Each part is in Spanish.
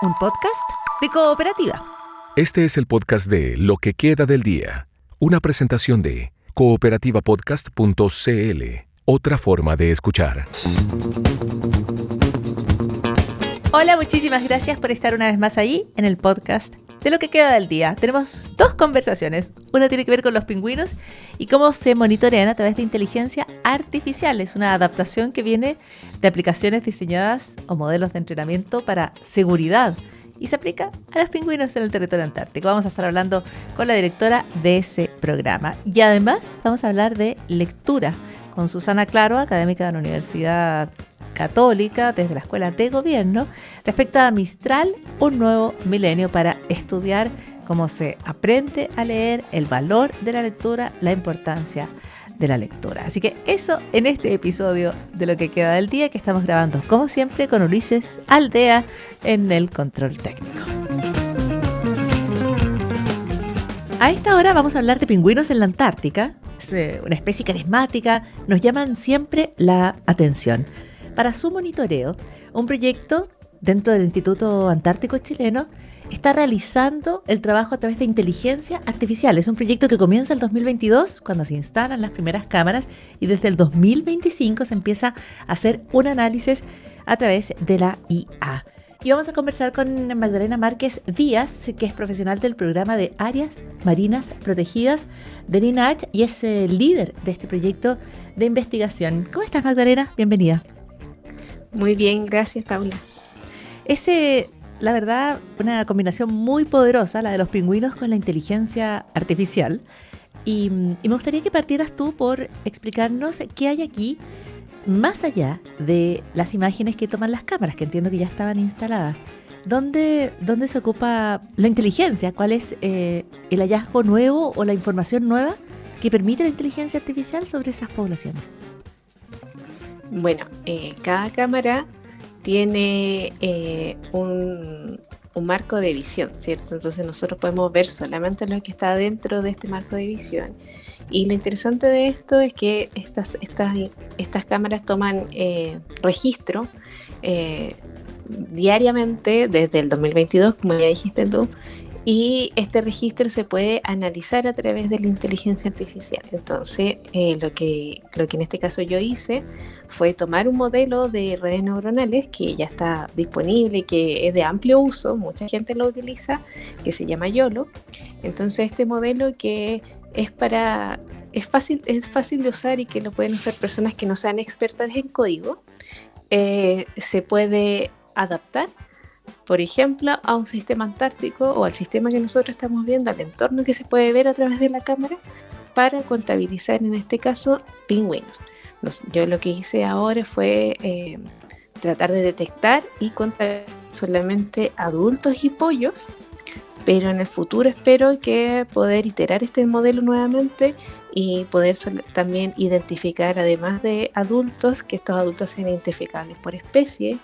un podcast de Cooperativa. Este es el podcast de Lo que queda del día, una presentación de cooperativapodcast.cl, otra forma de escuchar. Hola, muchísimas gracias por estar una vez más ahí en el podcast de Lo que queda del día. Tenemos dos conversaciones. Una tiene que ver con los pingüinos y cómo se monitorean a través de inteligencia artificial. Es una adaptación que viene de aplicaciones diseñadas o modelos de entrenamiento para seguridad y se aplica a los pingüinos en el territorio antártico. Vamos a estar hablando con la directora de ese programa. Y además vamos a hablar de lectura con Susana Claro, académica de la Universidad Católica desde la Escuela de Gobierno, respecto a Mistral, un nuevo milenio, para estudiar cómo se aprende a leer, el valor de la lectura, la importancia de la lectura. Así que eso en este episodio de Lo que queda del día, que estamos grabando como siempre con Ulises Aldea en el control técnico. A esta hora vamos a hablar de pingüinos en la Antártica. Es una especie carismática, nos llaman siempre la atención. Para su monitoreo, un proyecto dentro del Instituto Antártico Chileno está realizando el trabajo a través de inteligencia artificial. Es un proyecto que comienza el 2022, cuando se instalan las primeras cámaras, y desde el 2025 se empieza a hacer un análisis a través de la IA. Y vamos a conversar con Magdalena Márquez Díaz, que es profesional del programa de áreas marinas protegidas del INAH y es líder de este proyecto de investigación. ¿Cómo estás, Magdalena? Bienvenida. Muy bien, gracias, Paula. La verdad, una combinación muy poderosa, la de los pingüinos con la inteligencia artificial. Y me gustaría que partieras tú por explicarnos qué hay aquí, más allá de las imágenes que toman las cámaras, que entiendo que ya estaban instaladas. ¿Dónde se ocupa la inteligencia? ¿Cuál es el hallazgo nuevo o la información nueva que permite la inteligencia artificial sobre esas poblaciones? Bueno, cada cámara tiene un marco de visión, ¿cierto? Entonces nosotros podemos ver solamente lo que está dentro de este marco de visión. Y lo interesante de esto es que estas cámaras toman registro diariamente desde el 2022, como ya dijiste tú, y este registro se puede analizar a través de la inteligencia artificial. Entonces, lo que en este caso yo hice fue tomar un modelo de redes neuronales que ya está disponible y que es de amplio uso, mucha gente lo utiliza, que se llama YOLO. Entonces, este modelo que es fácil de usar y que lo pueden usar personas que no sean expertas en código, se puede adaptar, por ejemplo, a un sistema antártico o al sistema que nosotros estamos viendo, al entorno que se puede ver a través de la cámara, para contabilizar en este caso pingüinos. Yo lo que hice ahora fue tratar de detectar y contar solamente adultos y pollos, pero en el futuro espero que poder iterar este modelo nuevamente y poder también identificar, además de adultos, que estos adultos sean identificables por especie,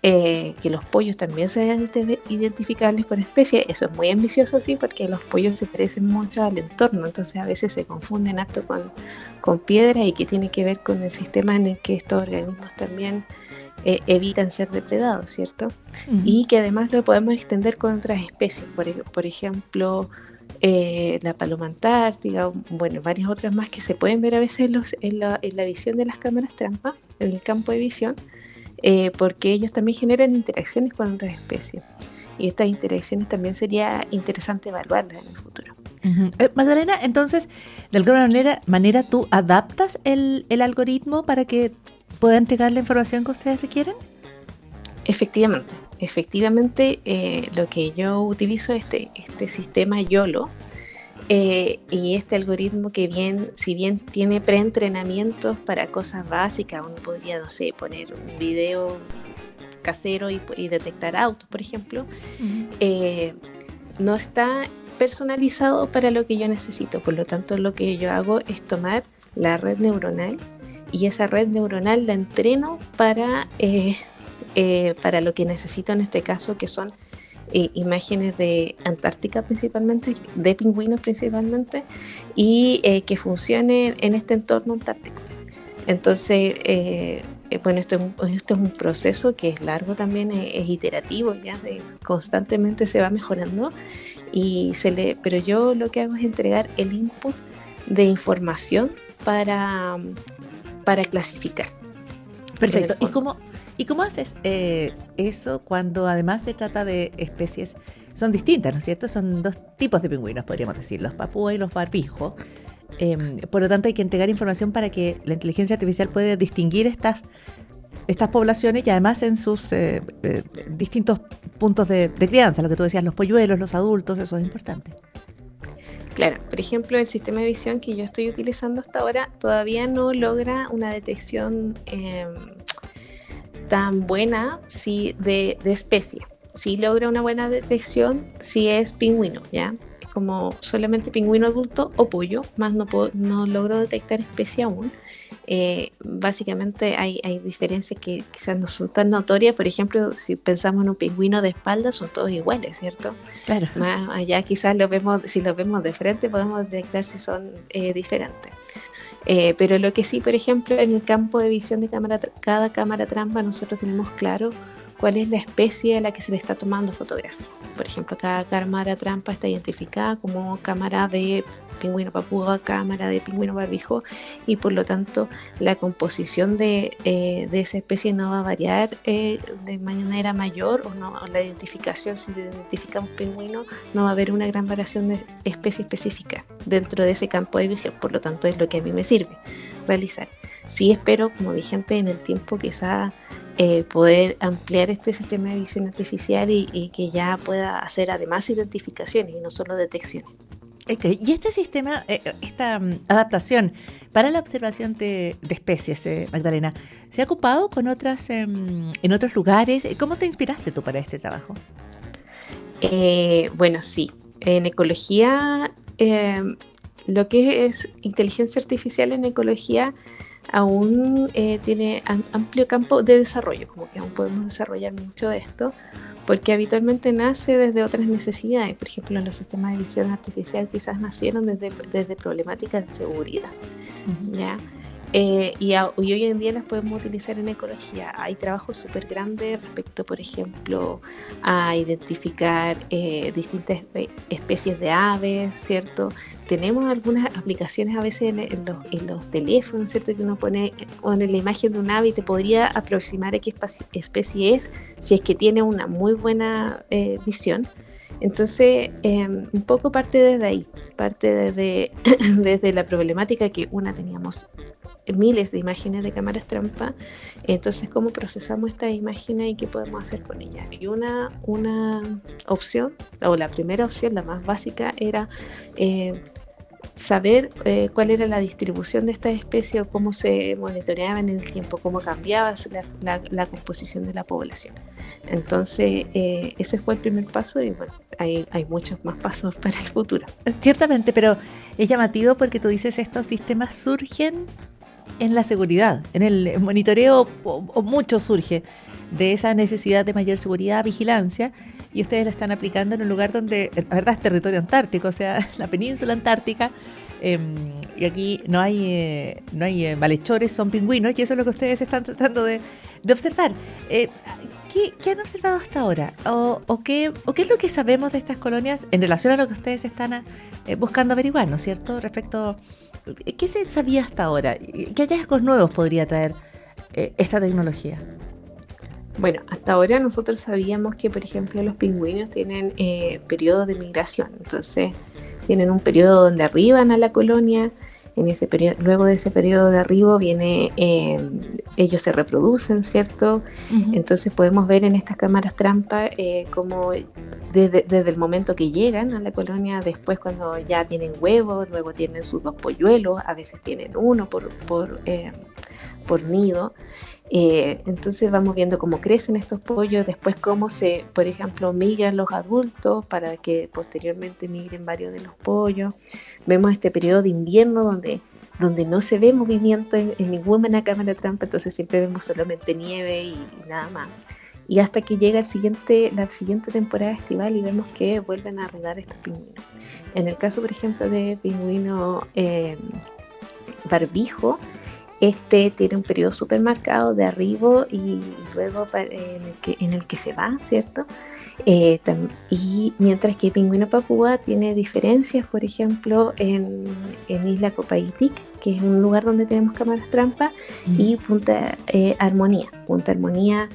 que los pollos también sean identificables por especie. Eso es muy ambicioso, sí, porque los pollos se parecen mucho al entorno, entonces a veces se confunden harto con piedras, y que tiene que ver con el sistema en el que estos organismos también evitan ser depredados, ¿cierto? Uh-huh. Y que además lo podemos extender con otras especies, por ejemplo, la paloma antártica, bueno, varias otras más que se pueden ver a veces en la visión de las cámaras trampa, en el campo de visión, porque ellos también generan interacciones con otras especies, y estas interacciones también sería interesante evaluarlas en el futuro. Uh-huh. Magdalena, entonces, de alguna manera tú adaptas el algoritmo para que pueda entregar la información que ustedes requieren. Efectivamente, lo que yo utilizo es este sistema YOLO, y este algoritmo que si bien tiene preentrenamientos para cosas básicas, uno podría, no sé, poner un video casero y detectar autos, por ejemplo, uh-huh. No está personalizado para lo que yo necesito. Por lo tanto, lo que yo hago es tomar la red neuronal, y esa red neuronal la entreno para lo que necesito en este caso, que son imágenes de Antártica principalmente, de pingüinos principalmente, y que funcionen en este entorno antártico. Entonces, bueno, esto es un proceso que es largo también, es iterativo, ya constantemente se va mejorando, pero yo lo que hago es entregar el input de información para clasificar. Perfecto. ¿Y cómo haces eso cuando además se trata de especies? Son distintas, ¿no es cierto? Son dos tipos de pingüinos, podríamos decir, los papúa y los barbijos. Por lo tanto, hay que entregar información para que la inteligencia artificial pueda distinguir estas poblaciones y además en sus distintos puntos de crianza, lo que tú decías, los polluelos, los adultos, eso es importante. Claro, por ejemplo, el sistema de visión que yo estoy utilizando hasta ahora todavía no logra una detección tan buena de especie. Sí logra una buena detección si es pingüino, ¿ya? Es como solamente pingüino adulto o pollo, más no logro detectar especie aún. Básicamente hay diferencias que quizás no son tan notorias. Por ejemplo, si pensamos en un pingüino de espalda, son todos iguales, ¿cierto? Claro. Más allá quizás si los vemos de frente podemos detectar si son diferentes. Pero lo que sí, por ejemplo, en el campo de visión de cada cámara trampa nosotros tenemos claro cuál es la especie a la que se le está tomando fotografía. Por ejemplo, cada cámara trampa está identificada como cámara de pingüino papúa, cámara de pingüino barbijo, y por lo tanto la composición de esa especie no va a variar de manera mayor, o la identificación, si identificamos pingüino, no va a haber una gran variación de especie específica dentro de ese campo de visión. Por lo tanto, es lo que a mí me sirve realizar. Sí espero, como dije antes, en el tiempo quizá poder ampliar este sistema de visión artificial y que ya pueda hacer además identificaciones y no solo detecciones. Okay. Y este sistema, esta adaptación para la observación de especies, Magdalena, ¿se ha ocupado con otras en otros lugares? ¿Cómo te inspiraste tú para este trabajo? Bueno, sí. En ecología, lo que es inteligencia artificial en ecología aún tiene amplio campo de desarrollo, como que aún podemos desarrollar mucho de esto, porque habitualmente nace desde otras necesidades. Por ejemplo, los sistemas de visión artificial quizás nacieron desde problemáticas de seguridad, ¿ya? Y hoy en día las podemos utilizar en ecología. Hay trabajos súper grandes respecto, por ejemplo, a identificar distintas especies de aves, ¿cierto? Tenemos algunas aplicaciones a veces en los teléfonos, ¿cierto? Que uno pone la imagen de un ave y te podría aproximar a qué especie es, si es que tiene una muy buena visión. Entonces, un poco parte desde ahí, desde la problemática que teníamos miles de imágenes de cámaras trampa. Entonces, ¿cómo procesamos estas imágenes y qué podemos hacer con ellas? Y una opción, o la primera opción, la más básica, era saber cuál era la distribución de esta especie o cómo se monitoreaba en el tiempo, cómo cambiaba la composición de la población. Entonces, ese fue el primer paso y bueno, hay muchos más pasos para el futuro. Ciertamente, pero es llamativo porque tú dices estos sistemas surgen en la seguridad, en el monitoreo, o mucho surge de esa necesidad de mayor seguridad, vigilancia, y ustedes lo están aplicando en un lugar donde, la verdad, es territorio antártico, o sea, la península antártica, y aquí no hay malhechores, son pingüinos, y eso es lo que ustedes están tratando de observar. ¿Qué han observado hasta ahora? ¿O qué es lo que sabemos de estas colonias en relación a lo que ustedes están buscando averiguar, ¿no es cierto? Respecto, ¿qué se sabía hasta ahora? ¿Qué hallazgos nuevos podría traer esta tecnología? Bueno, hasta ahora nosotros sabíamos que, por ejemplo, los pingüinos tienen periodos de migración. Entonces, tienen un periodo donde arriban a la colonia. En ese periodo, luego de ese periodo de arribo ellos se reproducen, ¿cierto? Uh-huh. Entonces podemos ver en estas cámaras trampa como desde el momento que llegan a la colonia, después cuando ya tienen huevos, luego tienen sus 2 polluelos, a veces tienen uno por nido. Entonces vamos viendo cómo crecen estos pollos, después cómo por ejemplo, migran los adultos para que posteriormente migren varios de los pollos. Vemos este periodo de invierno donde no se ve movimiento en ninguna cámara trampa, entonces siempre vemos solamente nieve y nada más. Y hasta que llega la siguiente temporada estival y vemos que vuelven a arribar estos pingüinos. En el caso, por ejemplo, de pingüino barbijo, este tiene un periodo súper marcado de arribo y luego en el que se va, ¿cierto? Y mientras que Pingüino Papúa tiene diferencias, por ejemplo, en Isla Copaitic, que es un lugar donde tenemos cámaras trampa, y Punta Armonía. Punta Armonía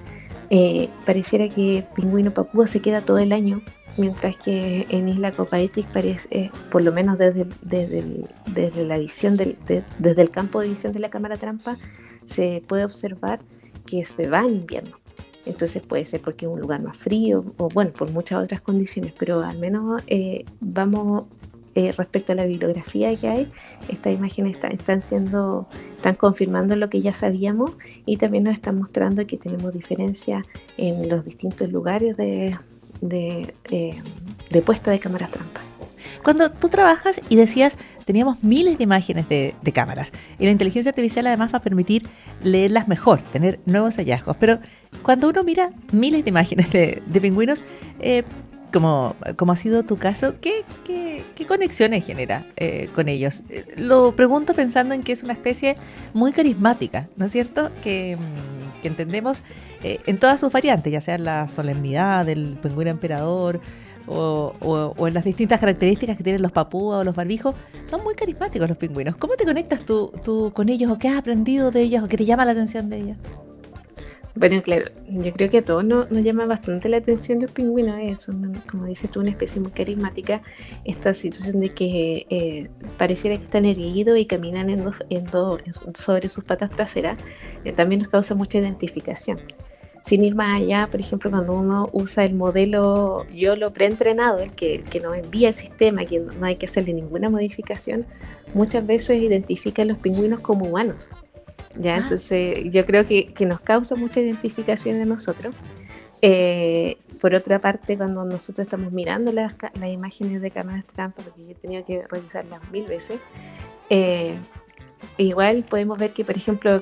pareciera que Pingüino Papúa se queda todo el año, mientras que en Isla Copaitic parece, por lo menos desde la visión desde el campo de visión de la cámara trampa, se puede observar que se va en invierno. Entonces puede ser porque es un lugar más frío o bueno, por muchas otras condiciones, pero al menos respecto a la bibliografía que hay, estas imágenes están confirmando lo que ya sabíamos y también nos están mostrando que tenemos diferencias en los distintos lugares de puesta de cámaras trampa. Cuando tú trabajas y decías, teníamos miles de imágenes de cámaras y la inteligencia artificial además va a permitir leerlas mejor, tener nuevos hallazgos, pero cuando uno mira miles de imágenes de pingüinos, como ha sido tu caso, ¿qué conexiones genera con ellos? Lo pregunto pensando en que es una especie muy carismática, ¿no es cierto? Que entendemos en todas sus variantes, ya sea en la solemnidad del pingüino emperador o en las distintas características que tienen los papúas o los barbijos. Son muy carismáticos los pingüinos. ¿Cómo te conectas tú con ellos o qué has aprendido de ellos o qué te llama la atención de ellos? Bueno, claro, yo creo que a todos nos llama bastante la atención los pingüinos. Son, como dices tú, una especie muy carismática. Esta situación de que pareciera que están erguidos y caminan sobre sus patas traseras, también nos causa mucha identificación. Sin ir más allá, por ejemplo, cuando uno usa el modelo YOLO preentrenado, el que nos envía el sistema, que no hay que hacerle ninguna modificación, muchas veces identifica a los pingüinos como humanos. ¿Ya? Entonces yo creo que nos causa mucha identificación de nosotros. Por otra parte, cuando nosotros estamos mirando las imágenes de cámaras trampa, porque yo he tenido que revisarlas 1000 veces, igual podemos ver que, por ejemplo,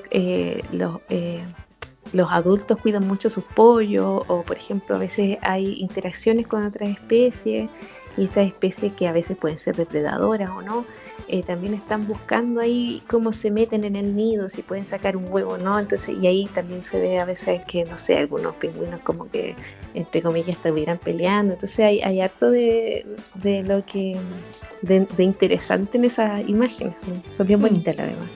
los adultos cuidan mucho sus pollos, o por ejemplo a veces hay interacciones con otras especies, y estas especies que a veces pueden ser depredadoras o no, también están buscando ahí cómo se meten en el nido, si pueden sacar un huevo o no. Entonces, y ahí también se ve a veces que, no sé, algunos pingüinos como que, entre comillas, estuvieran peleando. Entonces hay harto de interesante en esas imágenes, son bien bonitas la verdad.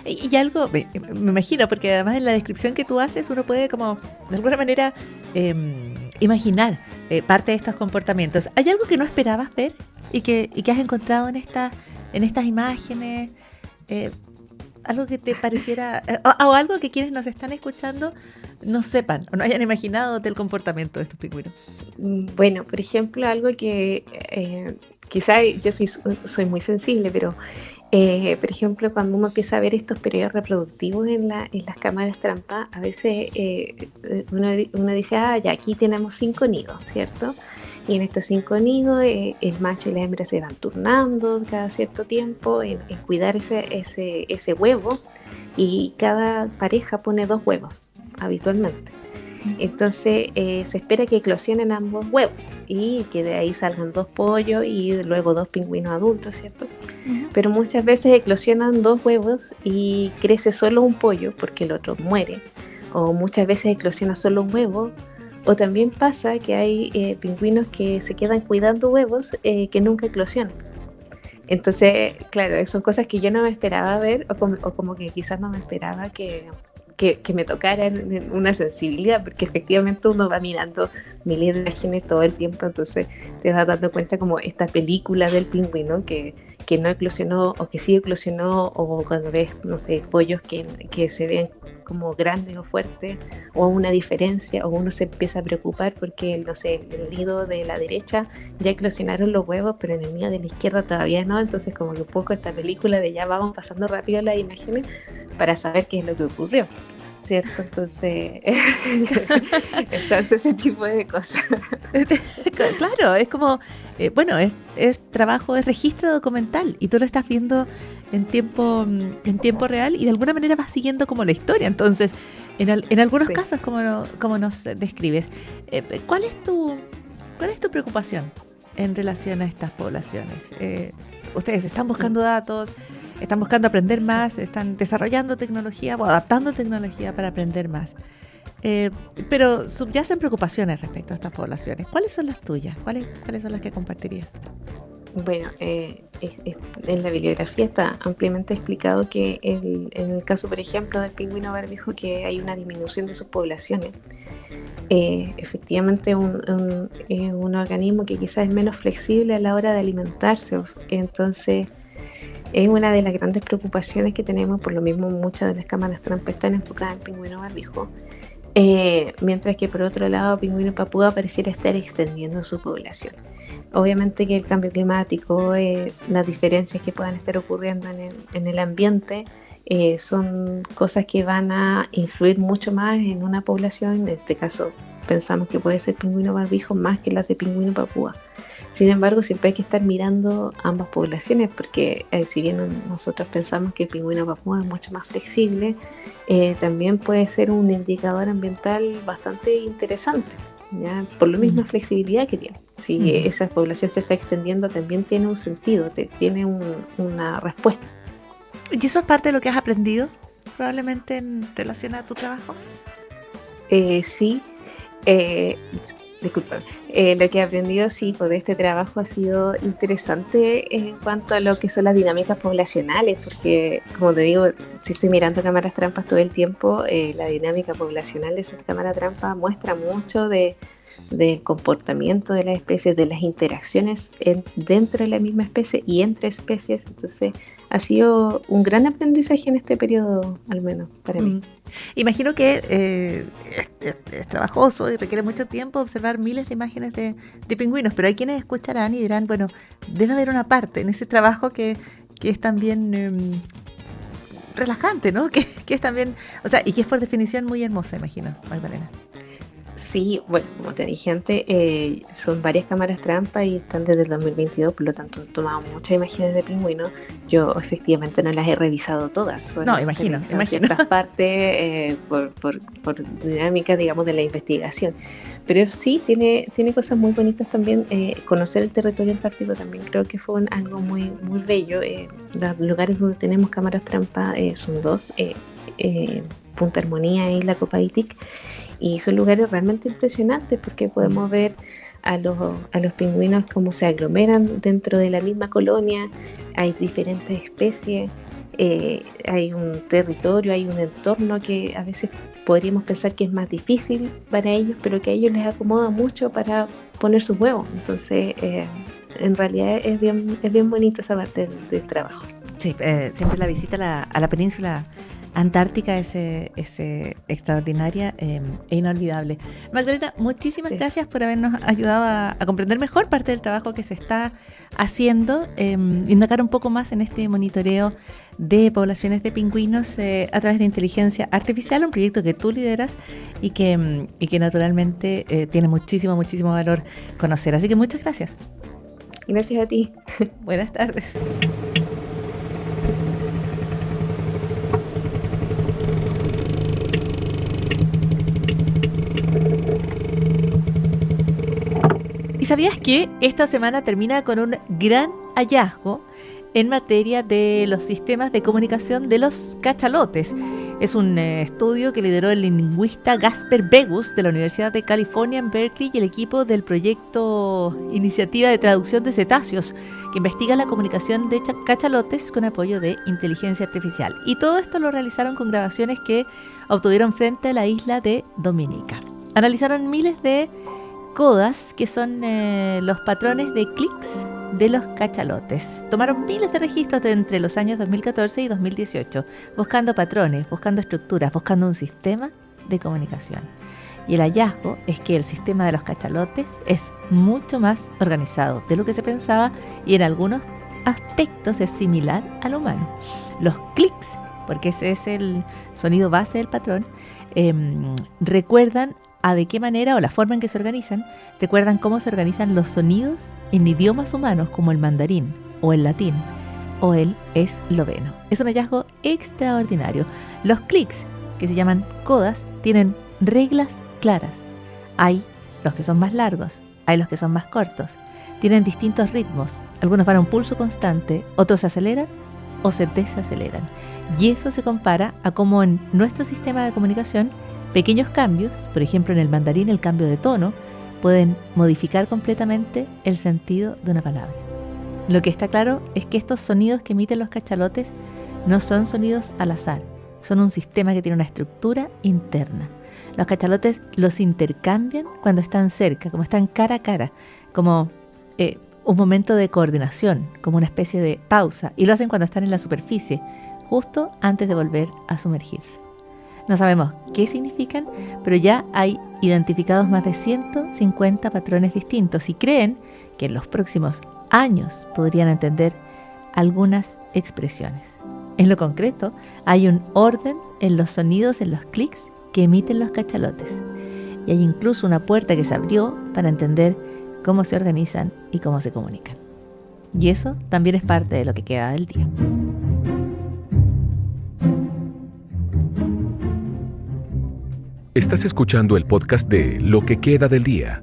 Y algo, me imagino, porque además en la descripción que tú haces uno puede como, de alguna manera, imaginar parte de estos comportamientos. ¿Hay algo que no esperabas ver y que has encontrado en estas imágenes? Algo que te pareciera, o algo que quienes nos están escuchando no sepan o no hayan imaginado del comportamiento de estos pingüinos. Bueno, por ejemplo, algo que quizá yo soy muy sensible, pero por ejemplo, cuando uno empieza a ver estos periodos reproductivos en las cámaras trampa, a veces uno dice, ya aquí tenemos 5 nidos, ¿cierto? Y en estos 5 nidos el macho y la hembra se van turnando cada cierto tiempo en cuidar ese huevo, y cada pareja pone 2 huevos habitualmente. Entonces se espera que eclosionen ambos huevos y que de ahí salgan 2 pollos y luego 2 pingüinos adultos, ¿cierto? Uh-huh. Pero muchas veces eclosionan 2 huevos y crece solo un pollo porque el otro muere, o muchas veces eclosiona solo un huevo, o también pasa que hay pingüinos que se quedan cuidando huevos que nunca eclosionan. Entonces, claro, son cosas que yo no me esperaba ver, o como que quizás no me esperaba que me tocara una sensibilidad, porque efectivamente uno va mirando miles de imágenes todo el tiempo, entonces te vas dando cuenta como esta película del pingüino que no eclosionó o que sí eclosionó, o cuando ves, no sé, pollos que se ven como grandes o fuertes, o una diferencia, o uno se empieza a preocupar porque, no sé, en el nido de la derecha ya eclosionaron los huevos, pero en el nido de la izquierda todavía no. Entonces como que un poco esta película de ya vamos pasando rápido las imágenes para saber qué es lo que ocurrió, ¿cierto? Entonces ese tipo de cosas. Claro, es como, es trabajo, es registro documental y tú lo estás viendo en tiempo real y de alguna manera vas siguiendo como la historia. Entonces, en algunos casos, como nos describes, ¿cuál es tu preocupación en relación a estas poblaciones? Ustedes están buscando datos, están buscando aprender más, están desarrollando tecnología o adaptando tecnología para aprender más. Pero subyacen preocupaciones respecto a estas poblaciones. ¿Cuáles son las tuyas? ¿Cuáles son las que compartirías? Bueno, en la bibliografía está ampliamente explicado que en el caso, por ejemplo, del pingüino barbijo, que hay una disminución de sus poblaciones. Efectivamente, un organismo que quizás es menos flexible a la hora de alimentarse. Entonces, es una de las grandes preocupaciones que tenemos. Por lo mismo, muchas de las cámaras trampa están enfocadas en pingüino barbijo. Mientras que por otro lado, pingüino papúa pareciera estar extendiendo su población. Obviamente que el cambio climático, las diferencias que puedan estar ocurriendo en el ambiente, son cosas que van a influir mucho más en una población. En este caso pensamos que puede ser pingüino barbijo más que las de pingüino papúa. Sin embargo, siempre hay que estar mirando ambas poblaciones, porque si bien nosotros pensamos que el pingüino papúa es mucho más flexible, también puede ser un indicador ambiental bastante interesante, ¿ya? Por la misma flexibilidad que tiene. Si esa población se está extendiendo, también tiene un sentido, tiene una respuesta. ¿Y eso es parte de lo que has aprendido probablemente en relación a tu trabajo? Sí. Disculpa, lo que he aprendido por este trabajo ha sido interesante en cuanto a lo que son las dinámicas poblacionales, porque como te digo, si estoy mirando cámaras trampas todo el tiempo, la dinámica poblacional de esas cámaras trampas muestra mucho del comportamiento de las especies, de las interacciones dentro de la misma especie y entre especies. Entonces ha sido un gran aprendizaje en este periodo, al menos para mí. Imagino que es trabajoso y requiere mucho tiempo observar miles de imágenes de pingüinos, pero hay quienes escucharán y dirán, bueno, debe haber una parte en ese trabajo que es también relajante, ¿no? Que es también, o sea, y que es por definición muy hermosa, imagino, Magdalena. Sí, bueno, como te dije antes, son varias cámaras trampa y están desde el 2022, por lo tanto han tomado muchas imágenes de pingüinos. Yo efectivamente no las he revisado todas. No, imagino. Ciertas partes por dinámica, digamos, de la investigación. Pero sí, tiene cosas muy bonitas también. Conocer el territorio antártico también creo que fue algo muy, muy bello. Los lugares donde tenemos cámaras trampa son dos, Punta Armonía e Isla Copaitic. Y son lugares realmente impresionantes porque podemos ver a los pingüinos cómo se aglomeran dentro de la misma colonia. Hay diferentes especies, hay un territorio, hay un entorno que a veces podríamos pensar que es más difícil para ellos, pero que a ellos les acomoda mucho para poner sus huevos. Entonces, en realidad es bien bonito esa parte del trabajo. Sí, siempre la visita a la península Antártica es extraordinaria e inolvidable. Magdalena, muchísimas gracias por habernos ayudado a comprender mejor parte del trabajo que se está haciendo, indagar un poco más en este monitoreo de poblaciones de pingüinos a través de inteligencia artificial, un proyecto que tú lideras y que naturalmente tiene muchísimo valor conocer. Así que muchas gracias. Gracias a ti. Buenas tardes. ¿Y sabías que esta semana termina con un gran hallazgo en materia de los sistemas de comunicación de los cachalotes? Es un estudio que lideró el lingüista Gasper Begus de la Universidad de California en Berkeley y el equipo del proyecto Iniciativa de Traducción de Cetáceos, que investiga la comunicación de cachalotes con apoyo de inteligencia artificial. Y todo esto lo realizaron con grabaciones que obtuvieron frente a la isla de Dominica. Analizaron miles de codas, que son los patrones de clics de los cachalotes. Tomaron miles de registros de entre los años 2014 y 2018, buscando patrones, buscando estructuras, buscando un sistema de comunicación. Y el hallazgo es que el sistema de los cachalotes es mucho más organizado de lo que se pensaba y en algunos aspectos es similar al humano. Los clics, porque ese es el sonido base del patrón, recuerdan de qué manera o la forma en que se organizan, recuerdan cómo se organizan los sonidos en idiomas humanos como el mandarín o el latín o el esloveno. Es un hallazgo extraordinario. Los clics, que se llaman codas, tienen reglas claras. Hay los que son más largos, hay los que son más cortos. Tienen distintos ritmos. Algunos van a un pulso constante, otros se aceleran, o se desaceleran. Y eso se compara a cómo en nuestro sistema de comunicación pequeños cambios, por ejemplo en el mandarín el cambio de tono, pueden modificar completamente el sentido de una palabra. Lo que está claro es que estos sonidos que emiten los cachalotes no son sonidos al azar, son un sistema que tiene una estructura interna. Los cachalotes los intercambian cuando están cerca, como están cara a cara, como un momento de coordinación, como una especie de pausa, y lo hacen cuando están en la superficie, justo antes de volver a sumergirse. No sabemos qué significan, pero ya hay identificados más de 150 patrones distintos y creen que en los próximos años podrían entender algunas expresiones. En lo concreto, hay un orden en los sonidos, en los clics que emiten los cachalotes. Y hay incluso una puerta que se abrió para entender cómo se organizan y cómo se comunican. Y eso también es parte de lo que queda del día. Estás escuchando el podcast de Lo que queda del día,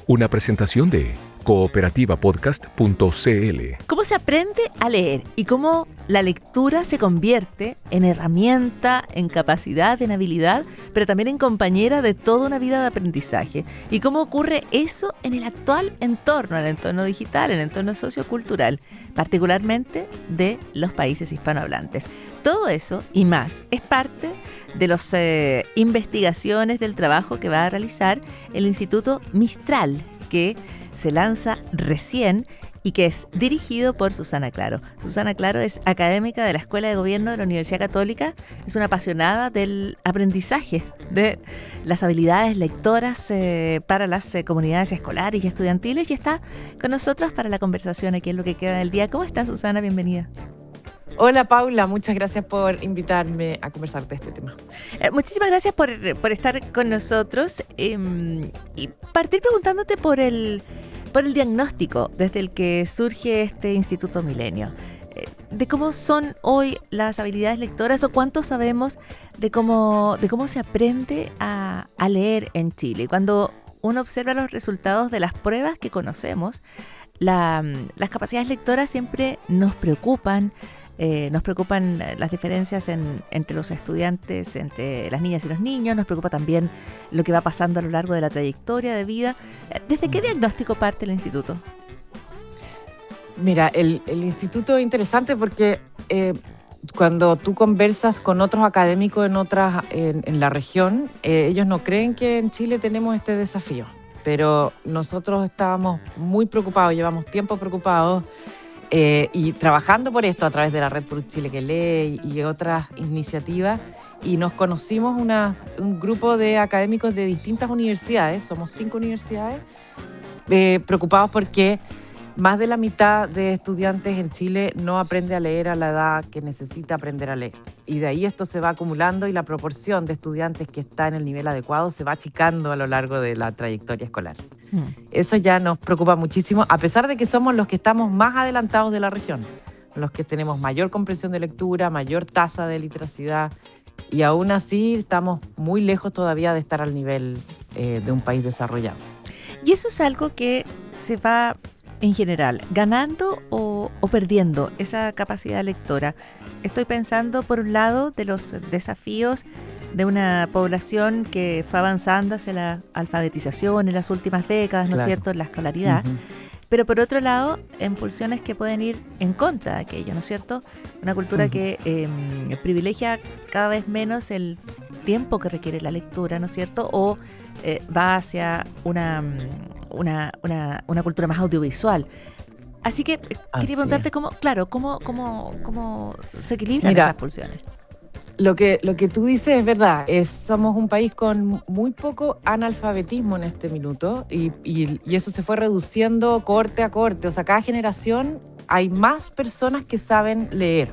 una presentación de cooperativapodcast.cl. ¿Cómo se aprende a leer y cómo la lectura se convierte en herramienta, en capacidad, en habilidad, pero también en compañera de toda una vida de aprendizaje? ¿Y cómo ocurre eso en el actual entorno, el entorno digital, el entorno sociocultural, particularmente de los países hispanohablantes? Todo eso y más es parte de las investigaciones del trabajo que va a realizar el Instituto Mistral, que se lanza recién y que es dirigido por Susana Claro. Susana Claro es académica de la Escuela de Gobierno de la Universidad Católica, es una apasionada del aprendizaje de las habilidades lectoras para las comunidades escolares y estudiantiles y está con nosotros para la conversación aquí en Lo que queda del día. ¿Cómo estás, Susana? Bienvenida. Hola Paula, muchas gracias por invitarme a conversar de este tema. Muchísimas gracias por estar con nosotros y partir preguntándote por el diagnóstico desde el que surge este Instituto Milenio, de cómo son hoy las habilidades lectoras o cuánto sabemos de cómo se aprende a leer en Chile. Cuando uno observa los resultados de las pruebas que conocemos, las capacidades lectoras siempre nos preocupan. Nos preocupan las diferencias entre los estudiantes, entre las niñas y los niños. Nos preocupa también lo que va pasando a lo largo de la trayectoria de vida. ¿Desde qué diagnóstico parte el instituto? Mira, el instituto es interesante porque cuando tú conversas con otros académicos en la región, ellos no creen que en Chile tenemos este desafío. Pero nosotros estábamos muy preocupados, llevamos tiempo preocupados, y trabajando por esto a través de la Red por Chile que lee y otras iniciativas, y nos conocimos un grupo de académicos de distintas universidades, somos 5 universidades, preocupados porque más de la mitad de estudiantes en Chile no aprende a leer a la edad que necesita aprender a leer. Y de ahí esto se va acumulando y la proporción de estudiantes que está en el nivel adecuado se va achicando a lo largo de la trayectoria escolar. Eso ya nos preocupa muchísimo, a pesar de que somos los que estamos más adelantados de la región, los que tenemos mayor comprensión de lectura, mayor tasa de literacidad, y aún así estamos muy lejos todavía de estar al nivel de un país desarrollado. Y eso es algo que se va, en general, ganando o perdiendo esa capacidad lectora. Estoy pensando, por un lado, de los desafíos de una población que fue avanzando hacia la alfabetización en las últimas décadas, ¿no es cierto?, en la escolaridad. Uh-huh. Pero por otro lado, en pulsiones que pueden ir en contra de aquello, ¿no es cierto? Una cultura que privilegia cada vez menos el tiempo que requiere la lectura, ¿no es cierto? O va hacia una cultura más audiovisual. Así que quería preguntarte cómo se equilibran esas pulsiones. Lo que tú dices es verdad, somos un país con muy poco analfabetismo en este minuto y eso se fue reduciendo corte a corte. O sea, cada generación hay más personas que saben leer.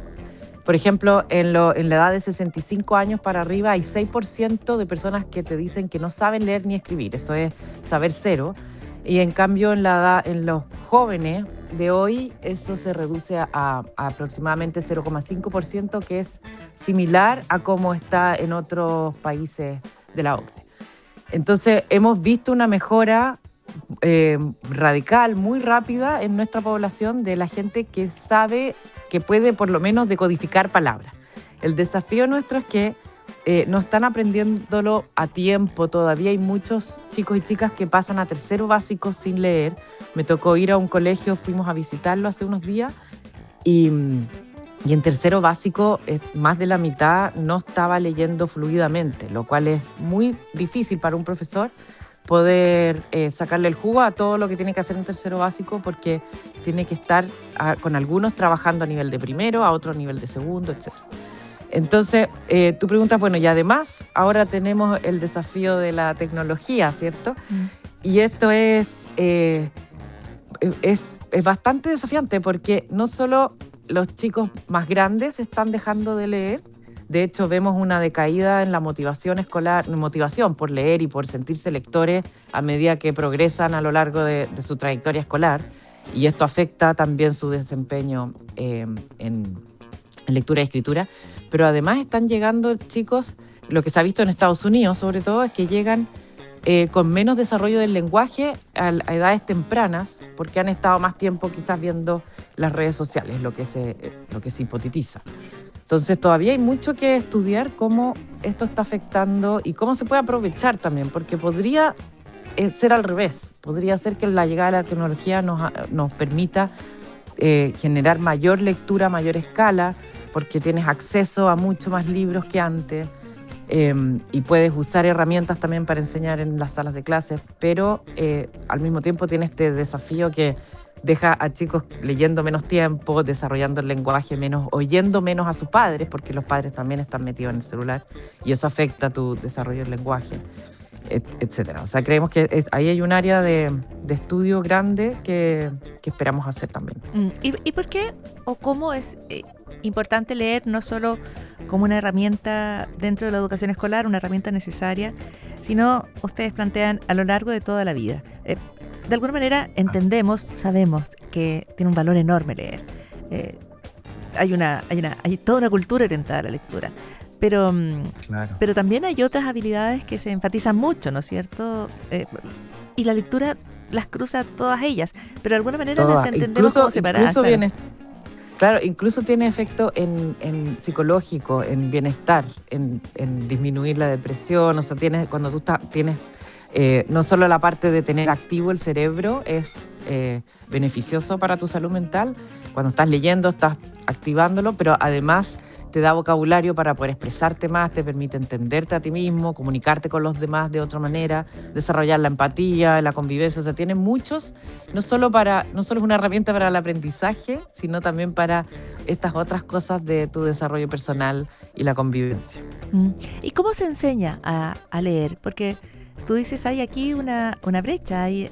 Por ejemplo, en la edad de 65 años para arriba hay 6% de personas que te dicen que no saben leer ni escribir. Eso es saber cero. Y en cambio en los jóvenes de hoy eso se reduce a aproximadamente 0,5%, que es similar a cómo está en otros países de la OCDE. Entonces hemos visto una mejora radical, muy rápida en nuestra población de la gente que sabe, que puede por lo menos decodificar palabras. El desafío nuestro es que no están aprendiéndolo a tiempo. Todavía hay muchos chicos y chicas que pasan a tercero básico sin leer. Me tocó ir a un colegio, fuimos a visitarlo hace unos días y en tercero básico más de la mitad no estaba leyendo fluidamente, lo cual es muy difícil para un profesor poder sacarle el jugo a todo lo que tiene que hacer en tercero básico, porque tiene que estar con algunos trabajando a nivel de primero, a otro a nivel de segundo, etc. Entonces, tú preguntas, bueno, y además ahora tenemos el desafío de la tecnología, ¿cierto? Y esto es bastante desafiante, porque no solo los chicos más grandes están dejando de leer. De hecho, vemos una decaída en la motivación escolar, motivación por leer y por sentirse lectores a medida que progresan a lo largo de su trayectoria escolar. Y esto afecta también su desempeño en lectura y escritura. Pero además están llegando chicos, lo que se ha visto en Estados Unidos sobre todo, es que llegan con menos desarrollo del lenguaje a edades tempranas, porque han estado más tiempo quizás viendo las redes sociales, lo que se hipotetiza. Entonces todavía hay mucho que estudiar cómo esto está afectando y cómo se puede aprovechar también, porque podría ser al revés. Podría ser que la llegada de la tecnología nos permita generar mayor lectura a mayor escala, porque tienes acceso a mucho más libros que antes y puedes usar herramientas también para enseñar en las salas de clases, pero al mismo tiempo tiene este desafío que deja a chicos leyendo menos tiempo, desarrollando el lenguaje menos, oyendo menos a sus padres, porque los padres también están metidos en el celular y eso afecta tu desarrollo del lenguaje, etcétera. O sea, creemos que ahí hay un área de estudio grande que esperamos hacer también. ¿Y por qué o cómo es importante leer no solo como una herramienta dentro de la educación escolar, una herramienta necesaria, sino ustedes plantean a lo largo de toda la vida? De alguna manera entendemos, sabemos que tiene un valor enorme leer. Hay toda una cultura orientada a la lectura. Pero también hay otras habilidades que se enfatizan mucho, ¿no es cierto? Y la lectura las cruza todas ellas, pero de alguna manera las entendemos como separadas. Incluso tiene efecto en psicológico, en bienestar, en disminuir la depresión. O sea, cuando tú tienes no solo la parte de tener activo el cerebro es beneficioso para tu salud mental. Cuando estás leyendo, estás activándolo, pero además te da vocabulario para poder expresarte más, te permite entenderte a ti mismo, comunicarte con los demás de otra manera, desarrollar la empatía, la convivencia. O sea, tiene muchos, no solo es una herramienta para el aprendizaje, sino también para estas otras cosas de tu desarrollo personal y la convivencia. ¿Y cómo se enseña a leer? Porque tú dices, hay aquí una brecha, hay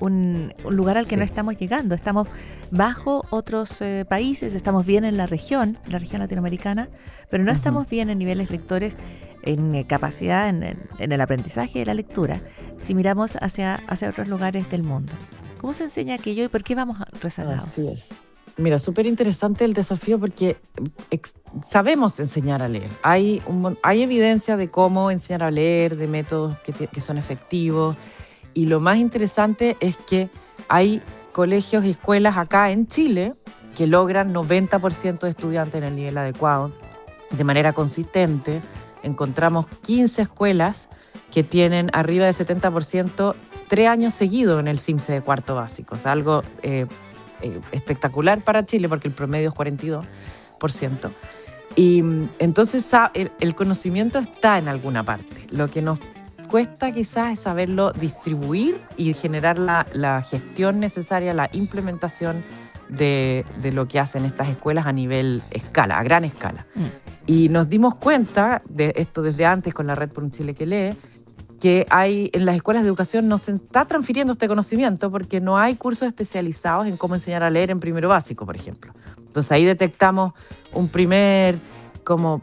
un lugar al que no estamos llegando. Estamos bajo otros países, estamos bien en la región latinoamericana, pero no estamos bien en niveles lectores, en capacidad, en el aprendizaje de la lectura, si miramos hacia otros lugares del mundo. ¿Cómo se enseña aquello y por qué vamos rezagados? Así es. Mira, súper interesante el desafío porque sabemos enseñar a leer. Hay evidencia de cómo enseñar a leer, de métodos que son efectivos. Y lo más interesante es que hay colegios y escuelas acá en Chile que logran 90% de estudiantes en el nivel adecuado de manera consistente. Encontramos 15 escuelas que tienen arriba de 70% 3 años seguidos en el CIMSE de cuarto básico. O sea, algo espectacular para Chile porque el promedio es 42%. Y entonces el conocimiento está en alguna parte. Lo que nos cuesta quizás es saberlo distribuir y generar la gestión necesaria, la implementación de lo que hacen estas escuelas a nivel escala, a gran escala. Y nos dimos cuenta de esto desde antes con la Red por un Chile que lee, que en las escuelas de educación no se está transfiriendo este conocimiento porque no hay cursos especializados en cómo enseñar a leer en primero básico, por ejemplo. Entonces ahí detectamos un primer como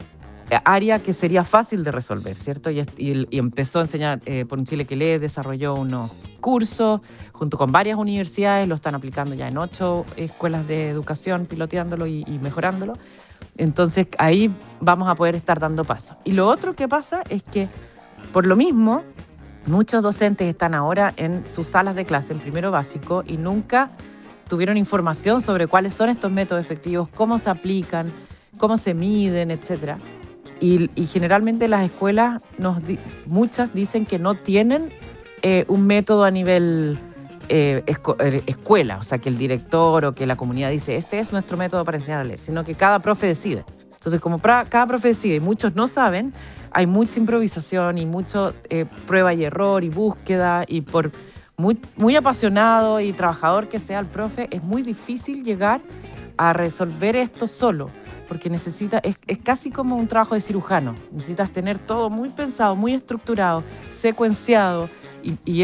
área que sería fácil de resolver, ¿cierto? Y empezó a enseñar por un Chile que lee, desarrolló unos cursos junto con varias universidades, lo están aplicando ya en 8 escuelas de educación, piloteándolo y mejorándolo. Entonces ahí vamos a poder estar dando pasos. Y lo otro que pasa es que por lo mismo, muchos docentes están ahora en sus salas de clase en primero básico y nunca tuvieron información sobre cuáles son estos métodos efectivos, cómo se aplican, cómo se miden, etc. Y generalmente las escuelas, muchas dicen que no tienen un método a nivel escuela, o sea, que el director o que la comunidad dice, este es nuestro método para enseñar a leer, sino que cada profe decide. Entonces, como cada profe decide y muchos no saben, hay mucha improvisación y mucho prueba y error y búsqueda, y por muy apasionado y trabajador que sea el profe, es muy difícil llegar a resolver esto solo, porque es casi como un trabajo de cirujano. Necesitas tener todo muy pensado, muy estructurado, secuenciado, y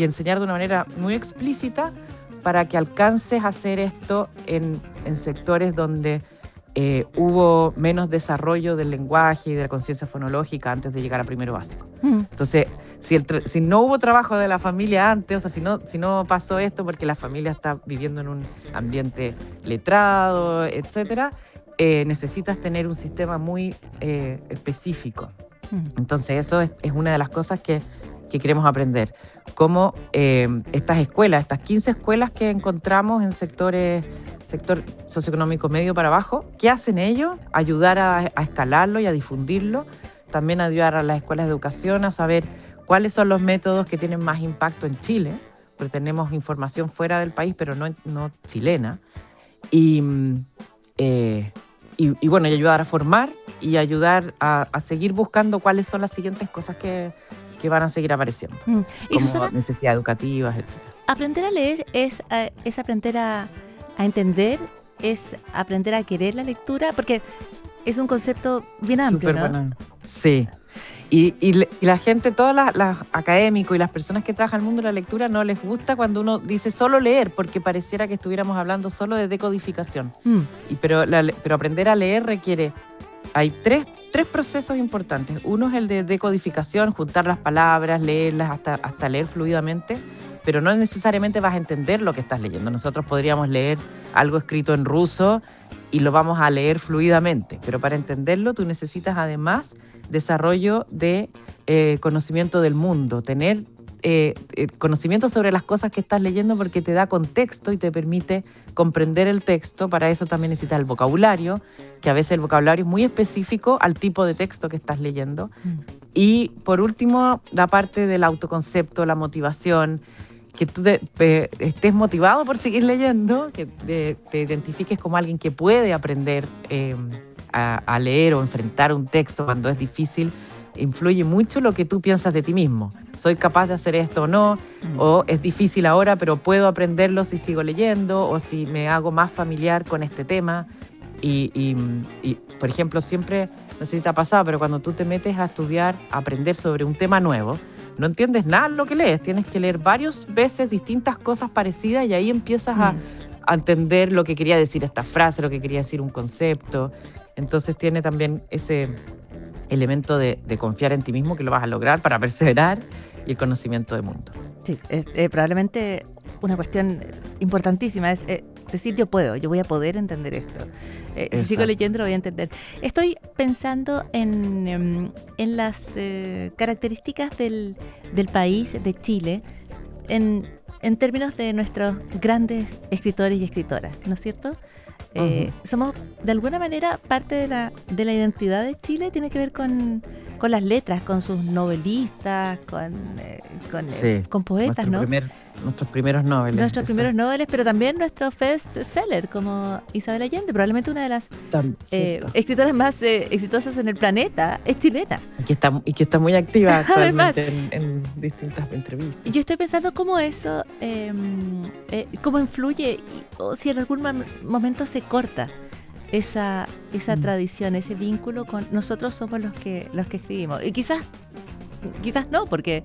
enseñar de una manera muy explícita para que alcances a hacer esto en sectores donde hubo menos desarrollo del lenguaje y de la conciencia fonológica antes de llegar a primero básico. Entonces, si no hubo trabajo de la familia antes, o sea, si no pasó esto porque la familia está viviendo en un ambiente letrado, etcétera, necesitas tener un sistema muy específico. Entonces, eso es una de las cosas que queremos aprender. Cómo estas 15 escuelas que encontramos en sector socioeconómico medio para abajo, ¿qué hacen ellos? Ayudar a escalarlo y a difundirlo. También ayudar a las escuelas de educación a saber cuáles son los métodos que tienen más impacto en Chile, porque tenemos información fuera del país, pero no chilena. Y bueno, y ayudar a formar y ayudar a seguir buscando cuáles son las siguientes cosas que van a seguir apareciendo. Y como Susana, necesidades educativas, etc. aprender a leer es aprender a entender, es aprender a querer la lectura, porque es un concepto bien amplio, Súper ¿no? bueno. Sí. Y la gente, todos los académicos y las personas que trabajan en el mundo de la lectura, no les gusta cuando uno dice solo leer, porque pareciera que estuviéramos hablando solo de decodificación. Pero aprender a leer requiere... Hay tres procesos importantes. Uno es el de decodificación, juntar las palabras, leerlas hasta leer fluidamente, pero no necesariamente vas a entender lo que estás leyendo. Nosotros podríamos leer algo escrito en ruso y lo vamos a leer fluidamente, pero para entenderlo tú necesitas además desarrollo de conocimiento del mundo, tener conocimiento sobre las cosas que estás leyendo, porque te da contexto y te permite comprender el texto. Para eso también necesitas el vocabulario, que a veces el vocabulario es muy específico al tipo de texto que estás leyendo. Y por último, la parte del autoconcepto, la motivación, que tú estés motivado por seguir leyendo, que te identifiques como alguien que puede aprender a leer o enfrentar un texto cuando es difícil. Influye mucho lo que tú piensas de ti mismo. ¿Soy capaz de hacer esto o no? ¿O es difícil ahora, pero puedo aprenderlo si sigo leyendo? ¿O si me hago más familiar con este tema? Y por ejemplo, siempre, no sé si te ha pasado, pero cuando tú te metes a estudiar, a aprender sobre un tema nuevo, no entiendes nada de lo que lees. Tienes que leer varias veces distintas cosas parecidas y ahí empiezas a entender lo que quería decir esta frase, lo que quería decir un concepto. Entonces tiene también ese elemento de confiar en ti mismo, que lo vas a lograr, para perseverar, y el conocimiento del mundo. Sí, probablemente una cuestión importantísima es decir yo voy a poder entender esto. Si sigo leyendo lo voy a entender. Estoy pensando en las características del país, de Chile, en términos de nuestros grandes escritores y escritoras, ¿no es cierto? Somos de alguna manera parte de la identidad de Chile, tiene que ver con las letras, con sus novelistas, con poetas, ¿no? Nuestros primeros noveles. Nuestros primeros noveles, pero también nuestros best-seller, como Isabel Allende, probablemente una de las escritoras más exitosas en el planeta, es chilena. Y que está muy activa actualmente en distintas entrevistas. Y yo estoy pensando cómo eso, cómo influye, o si en algún momento se corta esa tradición, ese vínculo con nosotros. Somos los que escribimos. Y quizás no, porque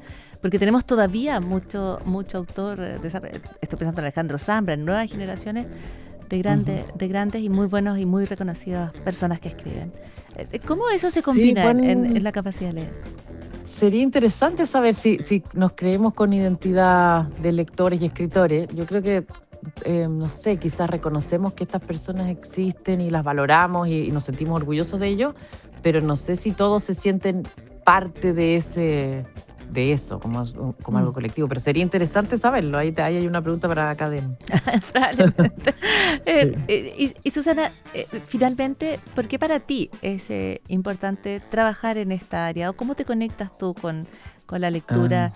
tenemos todavía mucho autor. Estoy pensando en Alejandro Zambra, en nuevas generaciones de grandes y muy buenos y muy reconocidas personas que escriben. ¿Cómo eso se combina en la capacidad de leer? Sería interesante saber si nos creemos con identidad de lectores y escritores. Yo creo que no sé, quizás reconocemos que estas personas existen y las valoramos y nos sentimos orgullosos de ello, pero no sé si todos se sienten parte de de eso, como algo colectivo. Pero sería interesante saberlo. Ahí hay una pregunta para Academia. Probablemente. Sí. Y Susana, finalmente, ¿por qué para ti es importante trabajar en esta área? ¿O cómo te conectas tú con la lectura?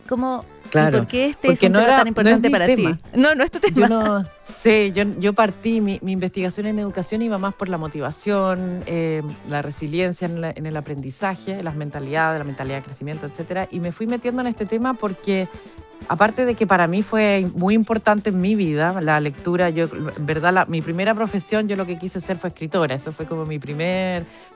¿Cómo, Claro, ¿y por qué este porque es un tema tan importante no es para mi ti? tema. No es tu tema. Yo partí, mi investigación en educación iba más por la motivación, la resiliencia en el aprendizaje, la mentalidad de crecimiento, etcétera, y me fui metiendo en este tema porque, aparte de que para mí fue muy importante en mi vida, la lectura, en verdad, mi primera profesión, yo lo que quise ser fue escritora, eso fue como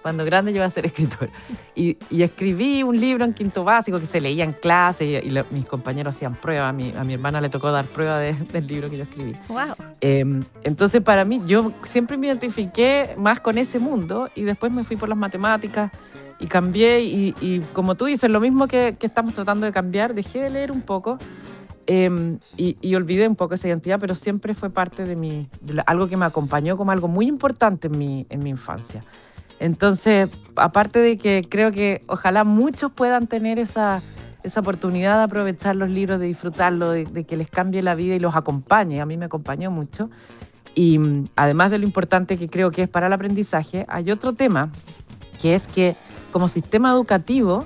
cuando grande yo iba a ser escritora. Y escribí un libro en quinto básico que se leía en clase y mis compañeros hacían pruebas, a mi hermana le tocó dar prueba del libro que yo escribí. Wow. Entonces para mí, yo siempre me identifiqué más con ese mundo y después me fui por las matemáticas y cambié y como tú dices, lo mismo que estamos tratando de cambiar, dejé de leer un poco y olvidé un poco esa identidad, pero siempre fue parte de algo que me acompañó como algo muy importante en mi infancia. Entonces, aparte de que creo que ojalá muchos puedan tener esa oportunidad de aprovechar los libros, de disfrutarlo, de que les cambie la vida y los acompañe, a mí me acompañó mucho. Y además de lo importante que creo que es para el aprendizaje, hay otro tema, que es que como sistema educativo,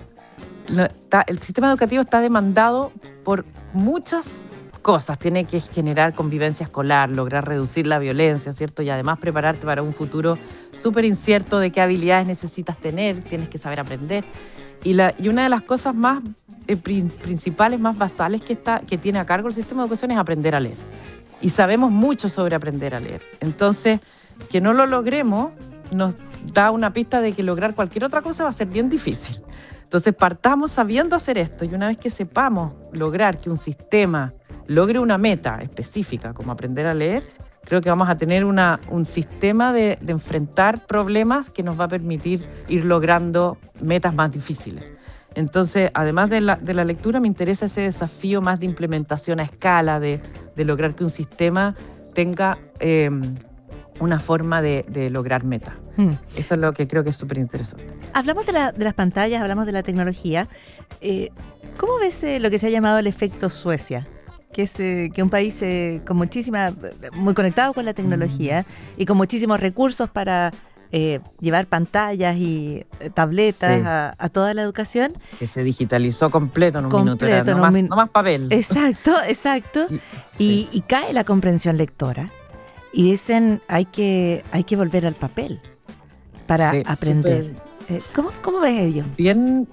el sistema educativo está demandado por muchas cosas. Tiene que generar convivencia escolar, lograr reducir la violencia, ¿cierto? Y además prepararte para un futuro súper incierto de qué habilidades necesitas tener, tienes que saber aprender. Y una de las cosas más principales, más basales que tiene a cargo el sistema de educación es aprender a leer. Y sabemos mucho sobre aprender a leer. Entonces, que no lo logremos nos da una pista de que lograr cualquier otra cosa va a ser bien difícil. Entonces, partamos sabiendo hacer esto y una vez que sepamos lograr que un sistema logre una meta específica, como aprender a leer, creo que vamos a tener un sistema de enfrentar problemas que nos va a permitir ir logrando metas más difíciles. Entonces, además de la lectura, me interesa ese desafío más de implementación a escala, de lograr que un sistema tenga una forma de lograr metas. Eso es lo que creo que es súper interesante. Hablamos de las pantallas, hablamos de la tecnología. ¿Cómo ves lo que se ha llamado el efecto Suecia? Que es que un país muy conectado con la tecnología y con muchísimos recursos para llevar pantallas y tabletas a toda la educación. Que se digitalizó completo en un minuto, no más papel. Exacto. Y cae la comprensión lectora y dicen hay que volver al papel para aprender. ¿Cómo ves ello?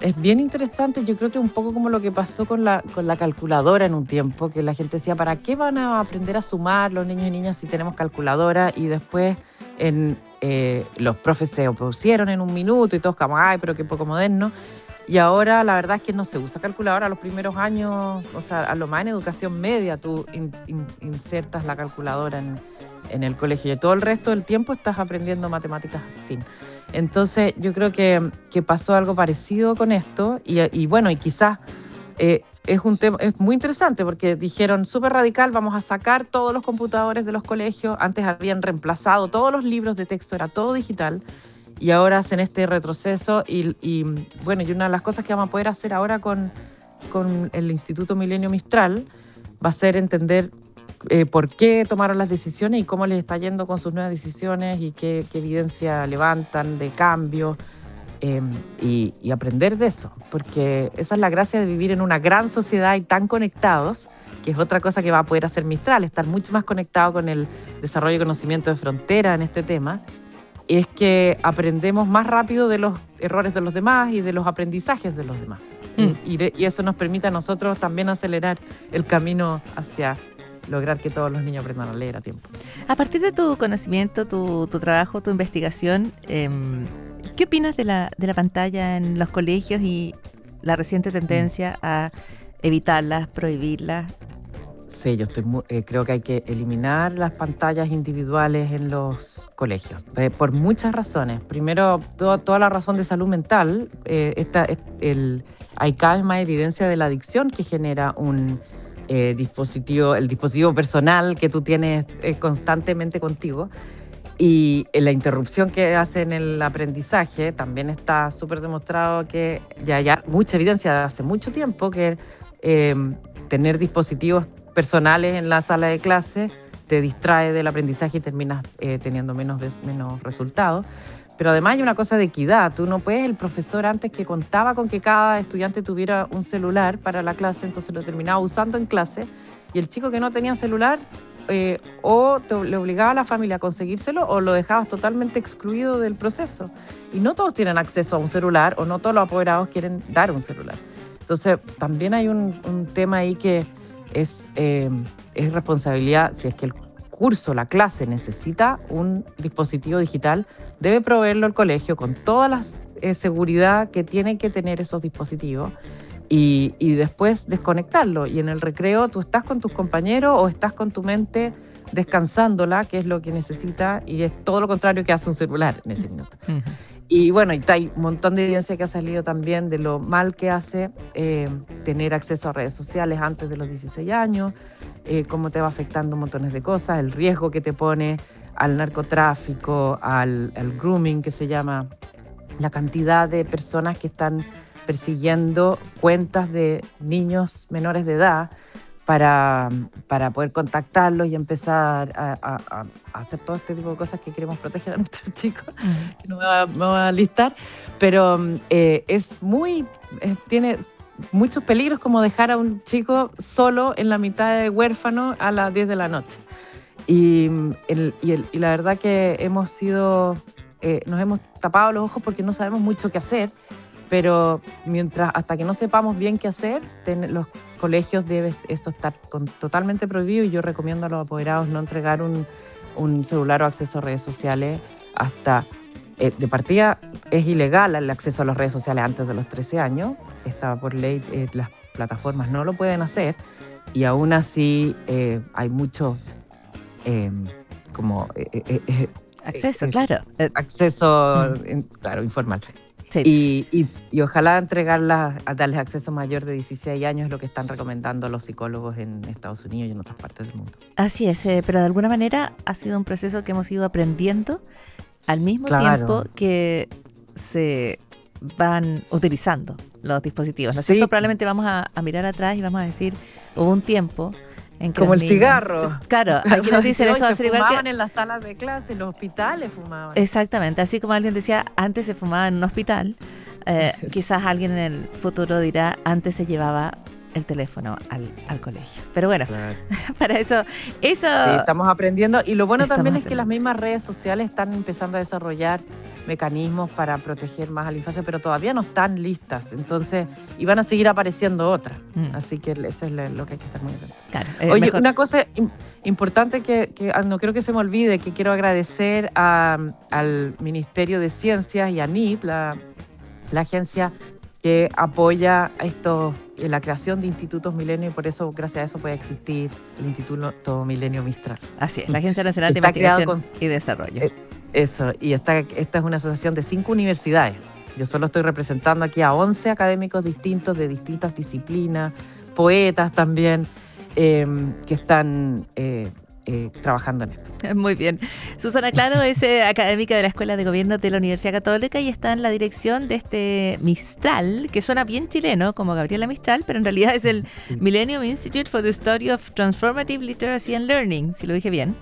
Es bien interesante. Yo creo que un poco como lo que pasó con la calculadora en un tiempo, que la gente decía, ¿para qué van a aprender a sumar los niños y niñas si tenemos calculadora? Y después los profes se opusieron en un minuto y todos como, ay, pero qué poco moderno. Y ahora la verdad es que no se usa calculadora. Los primeros años, o sea, a lo más en educación media tú insertas la calculadora en el colegio y todo el resto del tiempo estás aprendiendo matemáticas sin. Entonces yo creo que pasó algo parecido con esto y bueno, y quizás es un tema, es muy interesante porque dijeron súper radical, vamos a sacar todos los computadores de los colegios. Antes habían reemplazado todos los libros de texto, era todo digital. Y ahora hacen este retroceso y bueno, y una de las cosas que vamos a poder hacer ahora con el Instituto Milenio Mistral va a ser entender por qué tomaron las decisiones y cómo les está yendo con sus nuevas decisiones y qué evidencia levantan de cambio y aprender de eso, porque esa es la gracia de vivir en una gran sociedad y tan conectados, que es otra cosa que va a poder hacer Mistral, estar mucho más conectado con el desarrollo y conocimiento de frontera en este tema. Es que aprendemos más rápido de los errores de los demás y de los aprendizajes de los demás. Y eso nos permite a nosotros también acelerar el camino hacia lograr que todos los niños aprendan a leer a tiempo. A partir de tu conocimiento, tu trabajo, tu investigación, ¿qué opinas de la pantalla en los colegios y la reciente tendencia a evitarlas, prohibirlas? Sí, yo creo que hay que eliminar las pantallas individuales en los colegios, por muchas razones. Primero, toda la razón de salud mental. Hay cada vez más evidencia de la adicción que genera el dispositivo personal que tú tienes constantemente contigo. Y la interrupción que hace en el aprendizaje también está súper demostrado que ya hay mucha evidencia de hace mucho tiempo que tener dispositivos personales en la sala de clase te distrae del aprendizaje y terminas teniendo menos resultados. Pero además hay una cosa de equidad. Tú no puedes, el profesor antes que contaba con que cada estudiante tuviera un celular para la clase, entonces lo terminaba usando en clase, y el chico que no tenía celular o le obligaba a la familia a conseguírselo o lo dejabas totalmente excluido del proceso. Y no todos tienen acceso a un celular o no todos los apoderados quieren dar un celular. Entonces también hay un tema ahí que es responsabilidad, si es que el curso, la clase necesita un dispositivo digital, debe proveerlo el colegio con toda la seguridad que tienen que tener esos dispositivos. Y después desconectarlo. Y en el recreo tú estás con tus compañeros o estás con tu mente descansándola, que es lo que necesita, y es todo lo contrario que hace un celular en ese minuto. Uh-huh. Y bueno, hay un montón de evidencia que ha salido también de lo mal que hace tener acceso a redes sociales antes de los 16 años, cómo te va afectando montones de cosas, el riesgo que te pone al narcotráfico, al grooming, que se llama, la cantidad de personas que están persiguiendo cuentas de niños menores de edad para poder contactarlos y empezar a hacer todo este tipo de cosas que queremos proteger a nuestros chicos, que no me voy a listar, pero tiene muchos peligros, como dejar a un chico solo en la mitad de huérfano a las 10 de la noche. Y la verdad que nos hemos tapado los ojos porque no sabemos mucho qué hacer. Pero hasta que no sepamos bien qué hacer, los colegios debe esto estar totalmente prohibido, y yo recomiendo a los apoderados no entregar un celular o acceso a redes sociales hasta, de partida es ilegal el acceso a las redes sociales antes de los 13 años, está por ley, las plataformas no lo pueden hacer, y aún así hay mucho acceso, claro. Acceso, claro, informal. Sí. Y ojalá darles acceso mayor de 16 años es lo que están recomendando los psicólogos en Estados Unidos y en otras partes del mundo. Así es, pero de alguna manera ha sido un proceso que hemos ido aprendiendo al mismo tiempo que se van utilizando los dispositivos, ¿no es cierto? Probablemente vamos a mirar atrás y vamos a decir, hubo un tiempo en que como el cigarro. Claro, aquí nos dicen esto va a ser igual que... fumaban en las salas de clase, en los hospitales fumaban. Exactamente, así como alguien decía, antes se fumaba en un hospital, quizás alguien en el futuro dirá, antes se llevaba el teléfono al colegio. Pero bueno, claro. Para eso... Sí, estamos aprendiendo, y lo bueno también es que las mismas redes sociales están empezando a desarrollar mecanismos para proteger más a la infancia, pero todavía no están listas, entonces, y van a seguir apareciendo otras, así que eso es lo que hay que estar muy atento. Claro, oye, mejor. Una cosa importante que no creo que se me olvide, que quiero agradecer al Ministerio de Ciencias y a NIT, la agencia que apoya la creación de institutos Milenio, y por eso, gracias a eso, puede existir el Instituto Milenio Mistral. Así es, la Agencia Nacional de Investigación y Desarrollo. Eso, y esta es una asociación de 5 universidades. Yo solo estoy representando aquí a 11 académicos distintos de distintas disciplinas, poetas también, que están trabajando en esto. Muy bien. Susana Claro es académica de la Escuela de Gobierno de la Universidad Católica y está en la dirección de este Mistral, que suena bien chileno, como Gabriela Mistral, pero en realidad es el Millennium Institute for the Study of Transformative Literacy and Learning, si lo dije bien.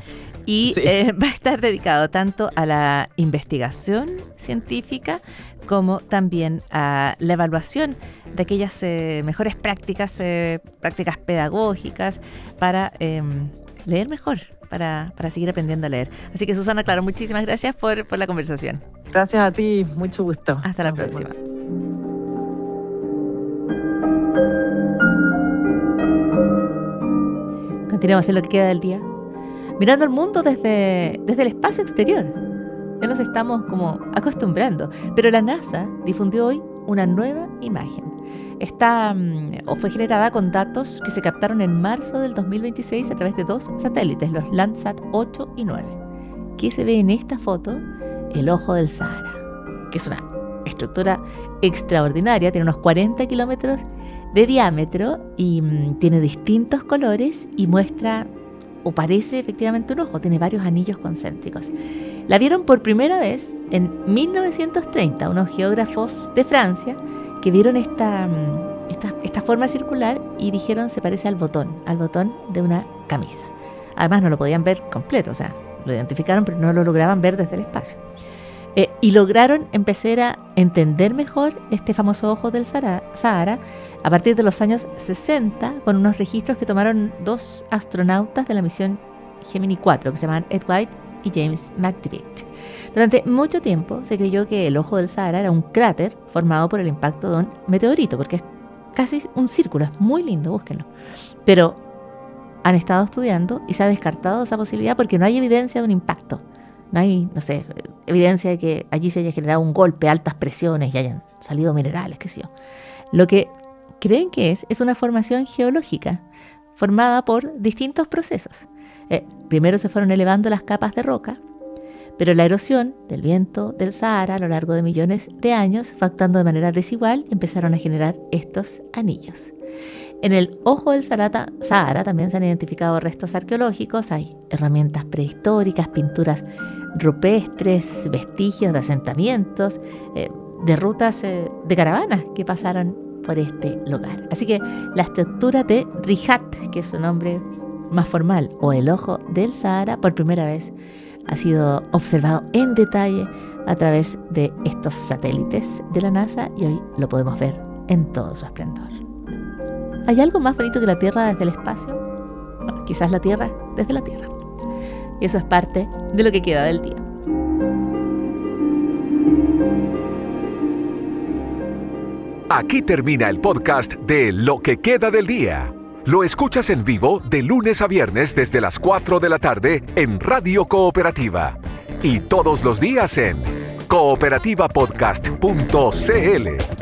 Y va a estar dedicado tanto a la investigación científica como también a la evaluación de aquellas mejores prácticas pedagógicas para leer mejor, para seguir aprendiendo a leer. Así que, Susana Claro, muchísimas gracias por la conversación. Gracias a ti, mucho gusto. Hasta la próxima. Continuamos en lo que queda del día, mirando el mundo desde el espacio exterior. Ya nos estamos como acostumbrando, pero la NASA difundió hoy una nueva imagen. Fue generada con datos que se captaron en marzo del 2026 a través de 2 satélites, los Landsat 8 y 9. ¿Qué se ve en esta foto? El ojo del Sahara, que es una estructura extraordinaria, tiene unos 40 kilómetros de diámetro y tiene distintos colores y muestra o parece efectivamente un ojo, tiene varios anillos concéntricos. La vieron por primera vez en 1930, unos geógrafos de Francia que vieron esta forma circular y dijeron se parece al botón de una camisa. Además no lo podían ver completo, o sea, lo identificaron pero no lo lograban ver desde el espacio. Y lograron empezar a entender mejor este famoso ojo del Sahara a partir de los años 60 con unos registros que tomaron 2 astronautas de la misión Gemini 4 que se llaman Ed White y James McDivitt. Durante mucho tiempo se creyó que el ojo del Sahara era un cráter formado por el impacto de un meteorito, porque es casi un círculo, es muy lindo, búsquenlo. Pero han estado estudiando y se ha descartado esa posibilidad porque no hay evidencia de un impacto. No hay, evidencia de que allí se haya generado un golpe, altas presiones y hayan salido minerales, qué sé yo. Lo que creen que es una formación geológica formada por distintos procesos. Primero se fueron elevando las capas de roca, pero la erosión del viento del Sahara a lo largo de millones de años fue actuando de manera desigual y empezaron a generar estos anillos. En el ojo del Sahara también se han identificado restos arqueológicos, hay herramientas prehistóricas, pinturas rupestres, vestigios de asentamientos, de rutas de caravanas que pasaron por este lugar. Así que la estructura de Rihat, que es su nombre más formal, o el ojo del Sahara, por primera vez ha sido observado en detalle a través de estos satélites de la NASA y hoy lo podemos ver en todo su esplendor. ¿Hay algo más bonito que la Tierra desde el espacio? Bueno, quizás la Tierra desde la Tierra. Y eso es parte de lo que queda del día. Aquí termina el podcast de Lo que queda del día. Lo escuchas en vivo de lunes a viernes desde las 4 de la tarde en Radio Cooperativa. Y todos los días en cooperativapodcast.cl.